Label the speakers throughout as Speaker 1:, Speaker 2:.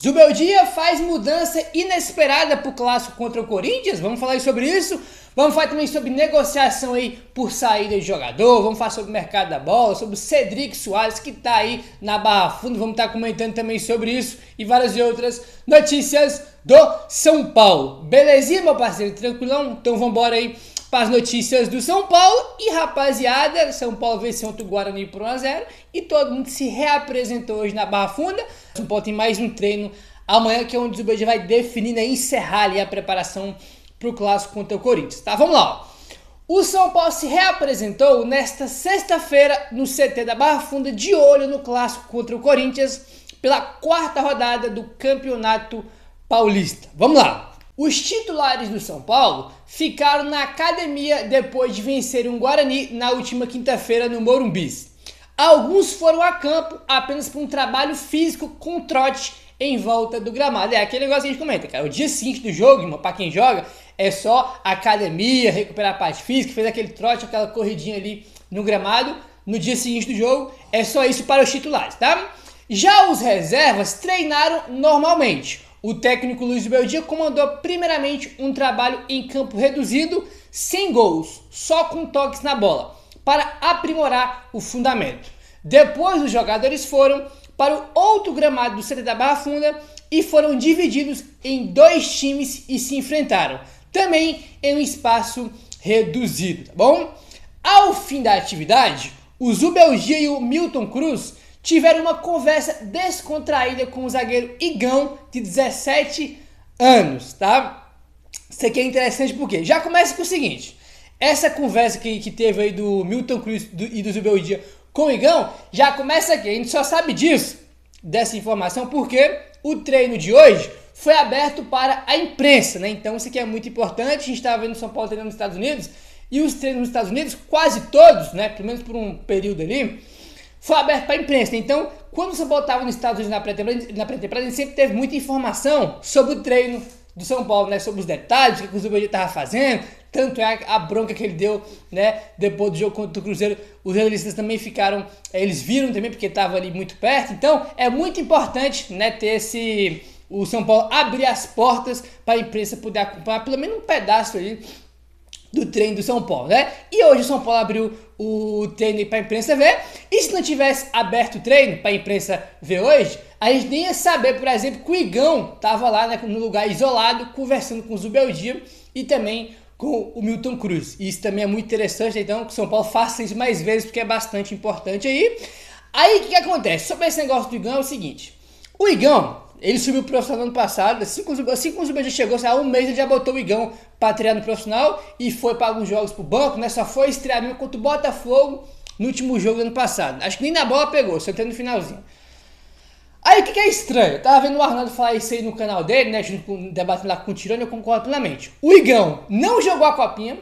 Speaker 1: Zubeldia faz mudança inesperada para o clássico contra o Corinthians. Vamos falar sobre isso. Vamos falar também sobre negociação aí por saída de jogador. Vamos falar sobre o mercado da bola, sobre o Cedric Soares que está aí na Barra Funda. Vamos estar comentando também sobre isso e várias outras notícias do São Paulo. Belezinha, meu parceiro? Tranquilão? Então vamos embora aí para as notícias do São Paulo. E rapaziada, São Paulo venceu ontem o Guarani por 1-0 e todo mundo se reapresentou hoje na Barra Funda. São Paulo tem mais um treino amanhã, que é onde o Zubeldia vai definir e encerrar ali a preparação para o clássico contra o Corinthians, tá? Vamos lá, ó. O São Paulo se reapresentou nesta sexta-feira no CT da Barra Funda, de olho no clássico contra o Corinthians, pela quarta rodada do Campeonato Paulista. Vamos lá. Os titulares do São Paulo ficaram na academia depois de vencer um Guarani na última quinta-feira no Morumbi. Alguns foram a campo apenas para um trabalho físico com trote em volta do gramado. É aquele negócio que a gente comenta, cara. O dia seguinte do jogo, irmão, para quem joga, é só academia, recuperar a parte física, fez aquele trote, aquela corridinha ali no gramado. No dia seguinte do jogo, é só isso para os titulares, tá? Já os reservas treinaram normalmente. O técnico Luiz Zubeldia comandou primeiramente um trabalho em campo reduzido, sem gols, só com toques na bola, para aprimorar o fundamento. Depois os jogadores foram para o outro gramado do CT da Barra Funda e foram divididos em dois times e se enfrentaram, também em um espaço reduzido, tá bom? Ao fim da atividade, o Zubeldia e o Milton Cruz tiveram uma conversa descontraída com o zagueiro Igão, de 17 anos, tá? Isso aqui é interessante porque já começa com o seguinte: essa conversa que teve aí do Milton Cruz e do Zubeldia com o Igão, já começa aqui. A gente só sabe dessa informação, porque o treino de hoje foi aberto para a imprensa, né? Então isso aqui é muito importante. A gente estava vendo o São Paulo treinando nos Estados Unidos, e os treinos nos Estados Unidos, quase todos, né, pelo menos por um período ali, foi aberto para a imprensa. Então, quando o São Paulo estava nos Estados Unidos na pré-temporada, a gente sempre teve muita informação sobre o treino do São Paulo, né? Sobre os detalhes, o que o Zubeldia estava fazendo. Tanto é a bronca que ele deu, né? Depois do jogo contra o Cruzeiro, os jornalistas também ficaram, eles viram também, porque estava ali muito perto. Então, é muito importante, né, ter o São Paulo abrir as portas para a imprensa poder acompanhar pelo menos um pedaço ali do treino do São Paulo, né? E hoje o São Paulo abriu o treino para a imprensa ver. E se não tivesse aberto o treino para a imprensa ver hoje, a gente nem ia saber, por exemplo, que o Igão estava lá, né, no lugar isolado, conversando com o Zubeldia e também com o Milton Cruz. E isso também é muito interessante, então que o São Paulo faça isso mais vezes, porque é bastante importante aí. Aí o que acontece? Sobre esse negócio do Igão é o seguinte: o Igão, ele subiu pro profissional no ano passado, assim que o Zubeldia chegou, há um mês ele já botou o Igão para treinar no profissional e foi para alguns jogos pro banco, né? Só foi estrear mesmo contra o Botafogo no último jogo do ano passado. Acho que nem na bola pegou, só entrou no finalzinho. Aí o que é estranho? Eu tava vendo o Arnaldo falar isso aí no canal dele, né? Debatendo lá com o Tirone, eu concordo plenamente. O Igão não jogou a copinha,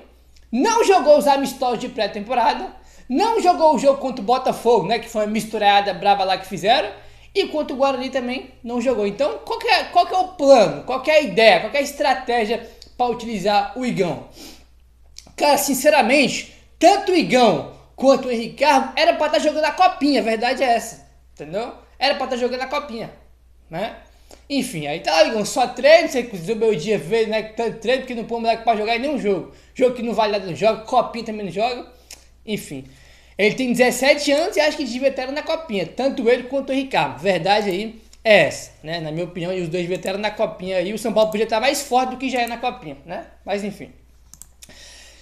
Speaker 1: não jogou os amistosos de pré-temporada, não jogou o jogo contra o Botafogo, né? Que foi uma misturada braba lá que fizeram. E contra o Guarani também não jogou. Então, qual que é o plano? Qual que é a ideia? Qual que é a estratégia para utilizar o Igão? Cara, sinceramente, tanto o Igão quanto o Henrique Carmo era para estar jogando a copinha. A verdade é essa, entendeu? Era para estar jogando a copinha, né? Enfim, aí tá lá, Igão, só treino, sei que o Zubeldia vê, né, tanto treino, porque não põe o moleque para jogar em nenhum jogo. Jogo que não vale nada, não joga, copinha também não joga. Enfim, ele tem 17 anos e acho que devia estar na copinha, tanto ele quanto o Ricardo. Verdade aí é essa, né? Na minha opinião, e os dois deviam estar na copinha aí. O São Paulo podia estar mais forte do que já é na copinha, né? Mas enfim.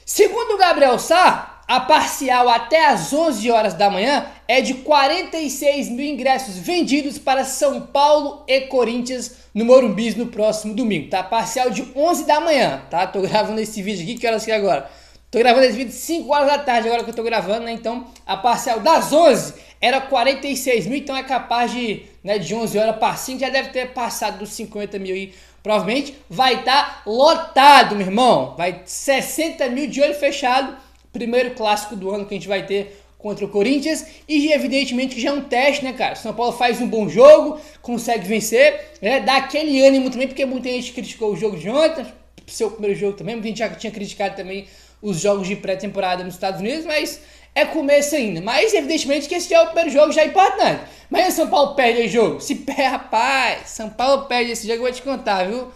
Speaker 1: Segundo o Gabriel Sá, a parcial até às 11 horas da manhã é de 46 mil ingressos vendidos para São Paulo e Corinthians no Morumbi no próximo domingo, tá? Parcial de 11 da manhã, tá? Tô gravando esse vídeo aqui, que horas que é agora? Tô gravando esse vídeo 5 horas da tarde agora que eu tô gravando, né? Então, a parcial das 11 era 46 mil, então é capaz de, né, de 11 horas para 5, já deve ter passado dos 50 mil aí. Provavelmente vai estar lotado, meu irmão. Vai 60 mil de olho fechado. Primeiro clássico do ano que a gente vai ter contra o Corinthians. E evidentemente que já é um teste, né, cara? São Paulo faz um bom jogo, consegue vencer, né? Dá aquele ânimo também, porque muita gente criticou o jogo de ontem, seu primeiro jogo também. Muita gente já tinha criticado também os jogos de pré-temporada nos Estados Unidos, mas é começo ainda. Mas evidentemente que esse é o primeiro jogo já importante. Mas o São Paulo perde o jogo. Se perde, rapaz, São Paulo perde esse jogo, eu vou te contar, viu?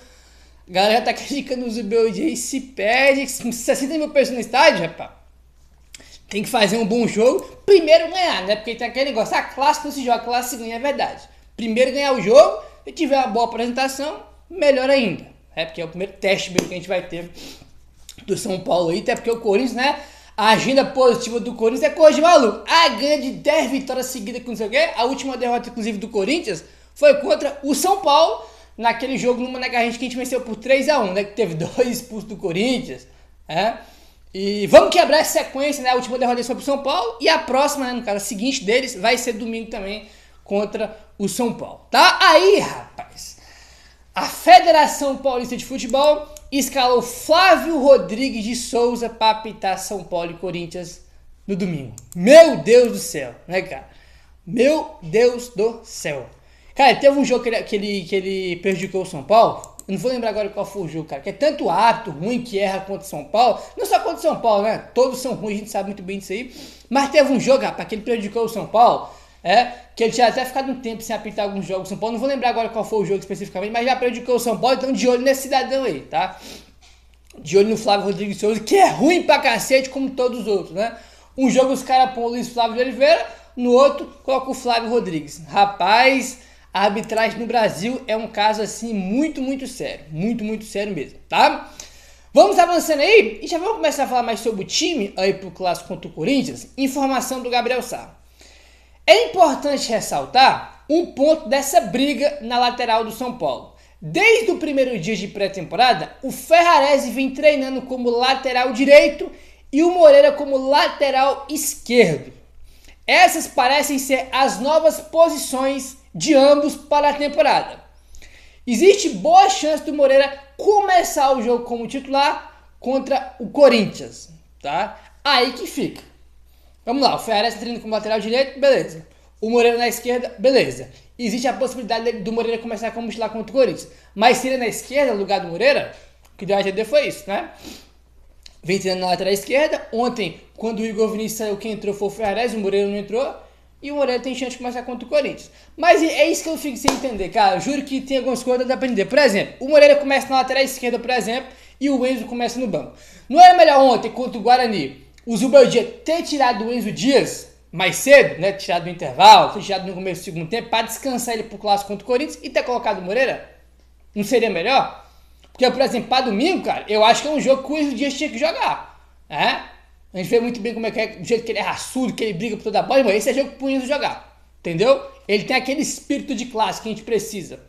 Speaker 1: A galera tá criticando os Zubeldia aí, se perde, 60 mil pessoas no estádio, rapaz. Tem que fazer um bom jogo, primeiro ganhar, né? Porque tem aquele negócio, clássico não se joga, clássico ganha, é verdade. Primeiro ganhar o jogo, se tiver uma boa apresentação, melhor ainda. Porque é o primeiro teste mesmo que a gente vai ter do São Paulo aí, até porque o Corinthians, né? A agenda positiva do Corinthians é coisa de maluco. A ganha de 10 vitórias seguidas com não sei o quê. A última derrota, inclusive, do Corinthians foi contra o São Paulo, naquele jogo no Maracanã que a gente venceu por 3-1, né? Que teve 2 expulsos do Corinthians, né? E vamos quebrar essa sequência, né? A última derrota foi pro São Paulo e a próxima, né, no caso, a seguinte deles, vai ser domingo também contra o São Paulo, tá? Aí, rapaz, a Federação Paulista de Futebol escalou Flávio Rodrigues de Souza para apitar São Paulo e Corinthians no domingo. Meu Deus do céu, né, cara? Meu Deus do céu. Cara, teve um jogo que ele prejudicou o São Paulo. Eu não vou lembrar agora qual foi o jogo, cara. Que é tanto hábito ruim que erra contra o São Paulo. Não só contra o São Paulo, né? Todos são ruins, a gente sabe muito bem disso aí. Mas teve um jogo, rapaz, que ele prejudicou o São Paulo. Que ele tinha até ficado um tempo sem apitar alguns jogos do São Paulo. Não vou lembrar agora qual foi o jogo especificamente, mas já prejudicou o São Paulo. Então de olho nesse cidadão aí, tá? De olho no Flávio Rodrigues de Souza, que é ruim pra cacete como todos os outros, né? Um jogo os caras põem o Luiz Flávio de Oliveira, no outro coloca o Flávio Rodrigues. Rapaz, a arbitragem no Brasil é um caso assim muito, muito sério. Muito, muito sério mesmo, tá? Vamos avançando aí e já vamos começar a falar mais sobre o time aí pro clássico contra o Corinthians. Informação do Gabriel Sá. É importante ressaltar um ponto dessa briga na lateral do São Paulo. Desde o primeiro dia de pré-temporada, o Ferrarese vem treinando como lateral direito e o Moreira como lateral esquerdo. Essas parecem ser as novas posições de ambos para a temporada. Existe boa chance do Moreira começar o jogo como titular contra o Corinthians, tá? Aí que fica. Vamos lá, o Ferrarese treinando como lateral direito, beleza. O Moreira na esquerda, beleza. Existe a possibilidade do Moreira começar como titular contra o Corinthians. Mas se ele na esquerda, no lugar do Moreira, o que deu a entender foi isso, né? Vem treinando na lateral esquerda. Ontem, quando o Igor Vinícius saiu, quem entrou foi o Ferrarese, o Moreira não entrou. E o Moreira tem chance de começar contra o Corinthians. Mas é isso que eu fico sem entender, cara. Eu juro que tem algumas coisas a aprender. Por exemplo, o Moreira começa na lateral esquerda, por exemplo, e o Enzo começa no banco. Não era melhor ontem, contra o Guarani, o Zubeldia ter tirado o Enzo Dias mais cedo, né? Tirado do intervalo, ter tirado no começo do segundo tempo, para descansar ele pro clássico contra o Corinthians e ter colocado o Moreira? Não seria melhor? Porque, por exemplo, para domingo, cara, eu acho que é um jogo que o Enzo Dias tinha que jogar. A gente vê muito bem como é que é, do jeito que ele é raçudo, que ele briga por toda a bola, mas esse é jogo pro Enzo jogar. Entendeu? Ele tem aquele espírito de classe que a gente precisa.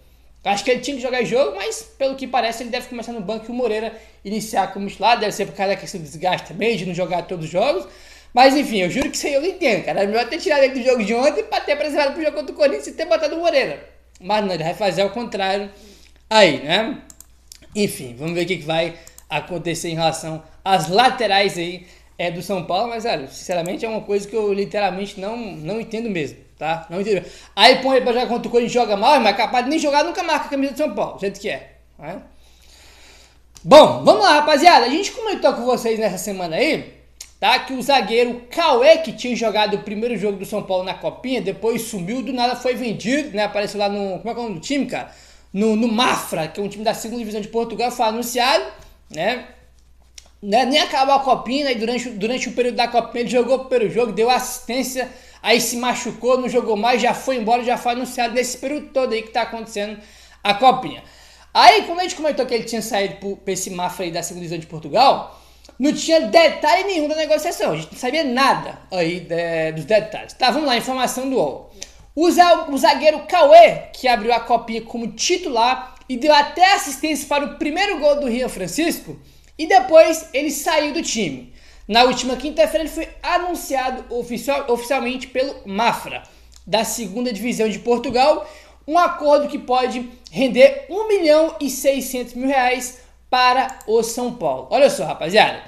Speaker 1: Eu acho que ele tinha que jogar jogo, mas pelo que parece ele deve começar no banco e o Moreira iniciar como titular. Deve ser por causa da questão do desgaste também, de não jogar todos os jogos. Mas enfim, eu juro que isso aí eu não entendo, cara. É melhor ter tirado ele do jogo de ontem pra ter preservado pro jogo contra o Corinthians e ter botado o Moreira. Mas não, ele vai fazer ao contrário aí, né? Enfim, vamos ver o que vai acontecer em relação às laterais aí do São Paulo. Mas, olha, sinceramente é uma coisa que eu literalmente não entendo mesmo, tá? Não entendo. Aí põe ele pra jogar contra o Corinthians e joga mal, mas é capaz de nem jogar, nunca marca a camisa do São Paulo, do jeito que é, né? Bom, vamos lá, rapaziada. A gente comentou com vocês nessa semana aí, tá? Que o zagueiro Cauê, que tinha jogado o primeiro jogo do São Paulo na Copinha, depois sumiu, do nada foi vendido, né? Apareceu lá no... Como é que é o nome do time, cara? No Mafra, que é um time da segunda divisão de Portugal, foi anunciado, né? Nem acabou a Copinha, né? Durante o período da Copinha ele jogou o primeiro jogo, deu assistência, aí se machucou, não jogou mais, já foi embora, já foi anunciado nesse período todo aí que tá acontecendo a Copinha. Aí, quando a gente comentou que ele tinha saído pra esse Mafra aí da segunda divisão de Portugal, não tinha detalhe nenhum da negociação, a gente não sabia nada aí dos detalhes. Tá, vamos lá, informação do UOL. O zagueiro Cauê, que abriu a Copinha como titular e deu até assistência para o primeiro gol do Rian Francisco, e depois ele saiu do time. Na última quinta-feira ele foi anunciado oficialmente pelo Mafra, da segunda divisão de Portugal, um acordo que pode render R$1.600.000 para o São Paulo. Olha só, rapaziada.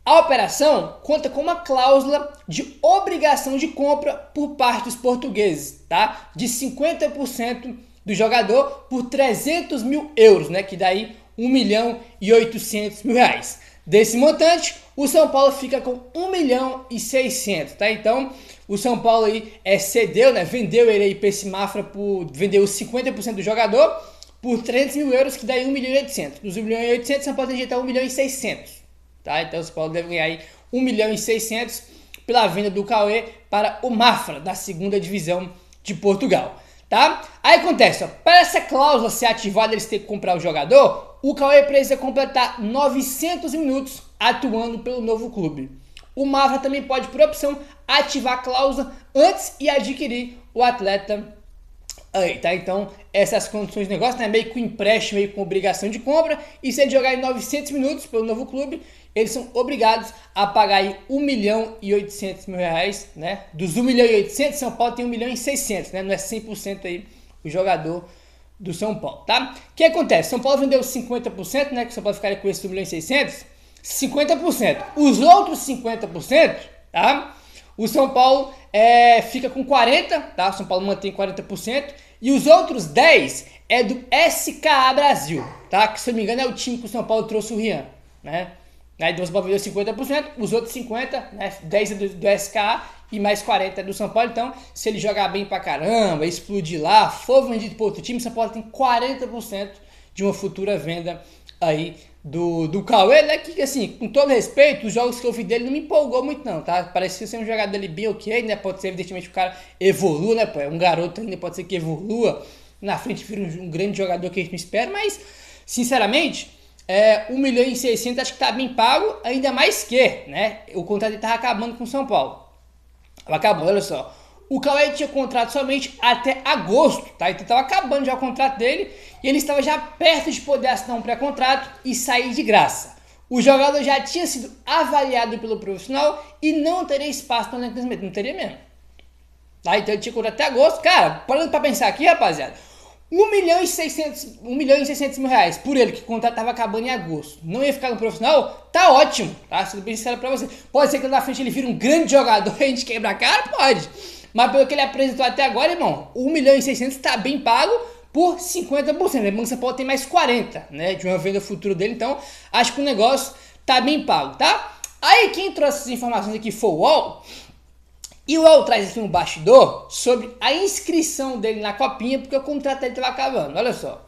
Speaker 1: A operação conta com uma cláusula de obrigação de compra por parte dos portugueses, tá? De 50% do jogador por €300.000, né? Que daí R$1.800.000. desse montante, o São Paulo fica com 1.600.000, tá? Então, o São Paulo aí cedeu, né? Vendeu ele aí para esse Mafra, vendeu 50% do jogador por 300 mil euros, que dá aí 1.800.000. Dos 1.800.000, o São Paulo tem que injetar 1.600.000, tá? Então, o São Paulo deve ganhar aí 1.600.000 pela venda do Cauê para o Mafra, da segunda divisão de Portugal, tá? Aí acontece, ó, para essa cláusula ser ativada, eles têm que comprar o jogador, o Cauê precisa completar 900 minutos atuando pelo novo clube. O Mafra também pode, por opção, ativar a cláusula antes e adquirir o atleta aí, tá? Então, essas condições de negócio, né? Meio com empréstimo, meio com obrigação de compra, e se ele jogar em 900 minutos pelo novo clube, eles são obrigados a pagar aí 1.800.000 reais, né? Dos 1.800.000, São Paulo tem 1.600.000, né? Não é 100% aí o jogador do São Paulo, tá? O que acontece? São Paulo vendeu 50%, né? Que o São Paulo ficaria com esse 1.600.000, 50%. Os outros 50%, tá? O São Paulo fica com 40%, tá? O São Paulo mantém 40%. E os outros 10% é do SKA Brasil, tá? Que, se eu não me engano, é o time que o São Paulo trouxe o Rian, né? Aí o São Paulo vendeu 50%, os outros 50%, né? 10% é do SKA e mais 40% é do São Paulo. Então, se ele jogar bem pra caramba, explodir lá, for vendido para outro time, o São Paulo tem 40% de uma futura venda aí do Cauê, né? Que, assim, com todo respeito, os jogos que eu vi dele não me empolgou muito não, tá? Parecia ser um jogador ali bem ok, né? Pode ser, evidentemente, que o cara evolua, né? Pô, é um garoto ainda, pode ser que evolua, na frente vira um grande jogador que a gente não espera, mas, sinceramente, 1.600.000 acho que tá bem pago, ainda mais que, né? O contrato dele tava acabando com o São Paulo. Acabou, olha só. O Cauê tinha contrato somente até agosto, tá? Então estava acabando já o contrato dele e ele estava já perto de poder assinar um pré-contrato e sair de graça. O jogador já tinha sido avaliado pelo profissional e não teria espaço para o crescimento, não teria mesmo. Tá? Então ele tinha contrato até agosto. Cara, parando para pensar aqui, rapaziada, 1.600.000 reais por ele, que o contrato estava acabando em agosto, não ia ficar no profissional, tá ótimo, tá? Sendo bem sincero para você. Pode ser que lá na frente ele vire um grande jogador e a gente quebra a cara? Pode. Mas pelo que ele apresentou até agora, irmão, 1.600.000 está bem pago por 50%. Lembrando que o São Paulo tem mais 40%, né? De uma venda futura dele. Então, acho que o negócio tá bem pago, tá? Aí, quem trouxe essas informações aqui foi o UOL. E o UOL traz aqui um bastidor sobre a inscrição dele na Copinha, porque o contrato dele estava acabando. Olha só.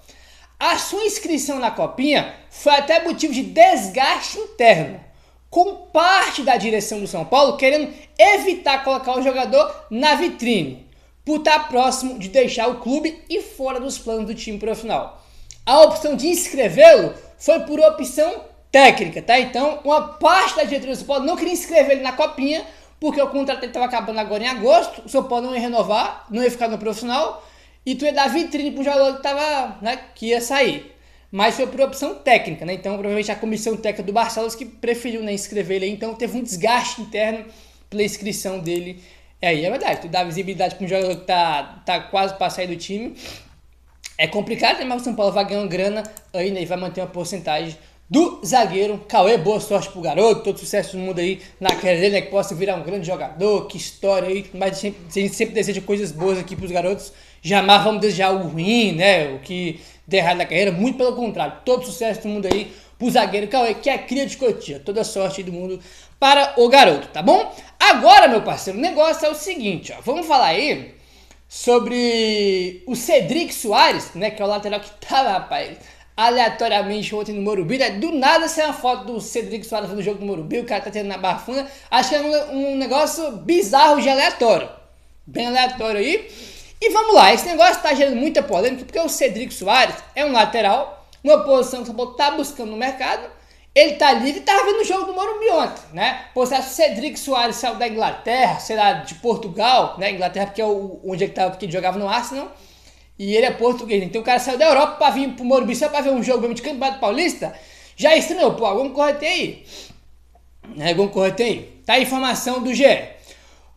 Speaker 1: A sua inscrição na Copinha foi até motivo de desgaste interno, com parte da direção do São Paulo querendo evitar colocar o jogador na vitrine, por estar próximo de deixar o clube e fora dos planos do time profissional. A opção de inscrevê-lo foi por opção técnica, tá? Então, uma parte da diretoria do São Paulo não queria inscrever ele na Copinha, porque o contrato dele estava acabando agora em agosto, o São Paulo não ia renovar, não ia ficar no profissional, e tu ia dar vitrine pro jogador que, tava, né, que ia sair. Mas foi por opção técnica, né? Então, provavelmente a comissão técnica do Barcelos que preferiu, né, inscrever ele aí. Então, teve um desgaste interno pela inscrição dele. Aí, é verdade, tu dá visibilidade para um jogador que tá quase para sair do time. É complicado, né? Mas o São Paulo vai ganhar uma grana aí, né? E vai manter uma porcentagem do zagueiro Cauê. Boa sorte pro garoto, todo sucesso do mundo aí na carreira dele, né? Que possa virar um grande jogador, que história aí. Mas a gente sempre deseja coisas boas aqui pros garotos. Jamais vamos desejar o ruim, né? O que der errado na carreira, muito pelo contrário, todo sucesso do mundo aí pro zagueiro Cauê, que é cria de Cotia, toda sorte do mundo para o garoto, tá bom? Agora, meu parceiro, o negócio é o seguinte, ó, vamos falar aí sobre o Cedric Soares, né, que é o lateral que tava, rapaz, aleatoriamente ontem no Morumbi, né? Do nada saiu uma foto do Cedric Soares no jogo do Morumbi, o cara tá tendo na Barra Funda, acho que é um negócio bizarro de aleatório, bem aleatório aí. E vamos lá, esse negócio tá gerando muita polêmica, porque o Cedric Soares é um lateral, uma posição que o São Paulo tá buscando no mercado, ele tá livre e tava vendo o jogo do Morumbi ontem, né? Pô, se o Cedric Soares saiu da Inglaterra, sei lá, de Portugal, né? Inglaterra porque é onde ele tava, porque ele jogava no Arsenal, e ele é português, então o cara saiu da Europa pra vir pro Morumbi só pra ver um jogo mesmo de Campeonato Paulista, já estranhou, pô, vamos correter aí, né? Vamos correter aí. Tá a informação do GE.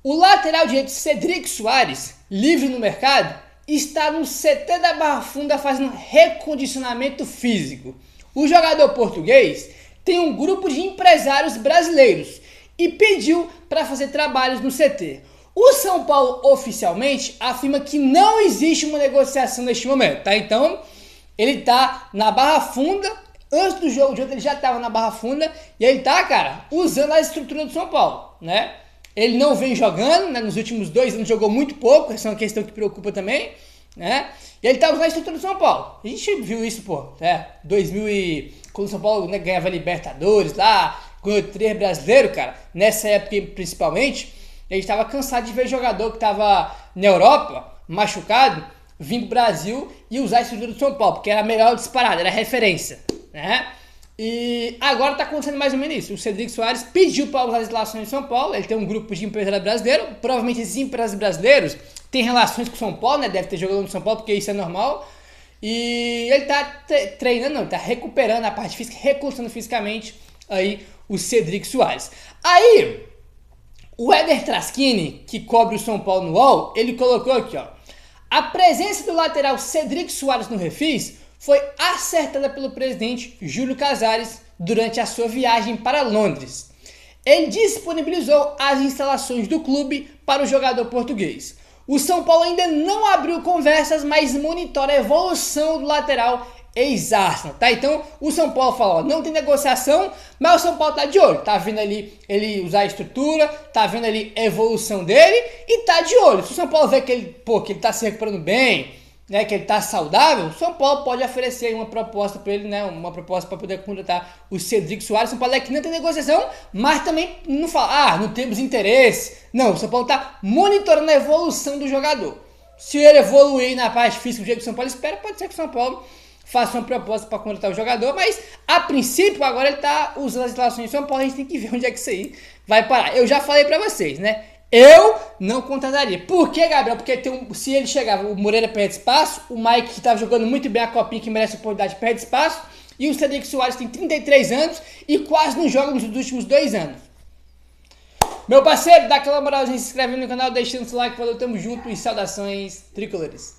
Speaker 1: O lateral direito Cedric Soares, livre no mercado, está no CT da Barra Funda fazendo recondicionamento físico. O jogador português tem um grupo de empresários brasileiros e pediu para fazer trabalhos no CT. O São Paulo oficialmente afirma que não existe uma negociação neste momento, tá? Então, ele está na Barra Funda, Antes do jogo de ontem ele já estava na Barra Funda e ele tá, cara, usando a estrutura do São Paulo, né? Ele não vem jogando, né? Nos últimos 2 anos jogou muito pouco, essa é uma questão que preocupa também, né? E ele tá usando a estrutura do São Paulo. A gente viu isso, pô, né? Quando o São Paulo, né, ganhava Libertadores lá, ganhou 3 brasileiros, cara, nessa época principalmente, a gente tava cansado de ver jogador que tava na Europa, machucado, vir pro Brasil e usar a estrutura do São Paulo, porque era a melhor disparada, era a referência, né? E agora tá acontecendo mais ou menos isso. O Cedric Soares pediu para usar as relações de São Paulo, ele tem um grupo de empresários brasileiros, provavelmente esses empresários brasileiros têm relações com o São Paulo, né? Deve ter jogado no São Paulo, porque isso é normal. E ele tá treinando, não, ele tá recuperando a parte física, recursando fisicamente aí o Cedric Soares. Aí, o Éder Traschini, que cobre o São Paulo no UOL, ele colocou aqui, ó: a presença do lateral Cedric Soares no Refis foi acertada pelo presidente Júlio Casares durante a sua viagem para Londres. Ele disponibilizou as instalações do clube para o jogador português. O São Paulo ainda não abriu conversas, mas monitora a evolução do lateral ex-Arsenal, tá? Então, o São Paulo falou, ó, não tem negociação, mas o São Paulo tá de olho, tá vendo ali ele usar a estrutura, tá vendo ali a evolução dele e tá de olho. Se o São Paulo vê que ele tá se recuperando bem, né, que ele tá saudável, o São Paulo pode oferecer uma proposta para ele, né, uma proposta para poder contratar o Cedric Soares. O São Paulo é que não tem negociação, mas também não fala, não temos interesse. Não, o São Paulo tá monitorando a evolução do jogador. Se ele evoluir na parte física do jeito que o São Paulo espera, pode ser que o São Paulo faça uma proposta para contratar o jogador, mas a princípio agora ele tá usando as relações de São Paulo, a gente tem que ver onde é que isso aí vai parar. Eu já falei para vocês, né? Eu não contrataria. Por quê, Gabriel? Porque se ele chegar, o Moreira perde espaço, o Mike, que estava jogando muito bem a copinha, que merece oportunidade, perde espaço, e o Cedric Soares tem 33 anos e quase não joga nos últimos 2 anos. Meu parceiro, dá aquela moralzinha, se inscreve no canal, deixando seu like, falou, tamo junto e saudações tricolores.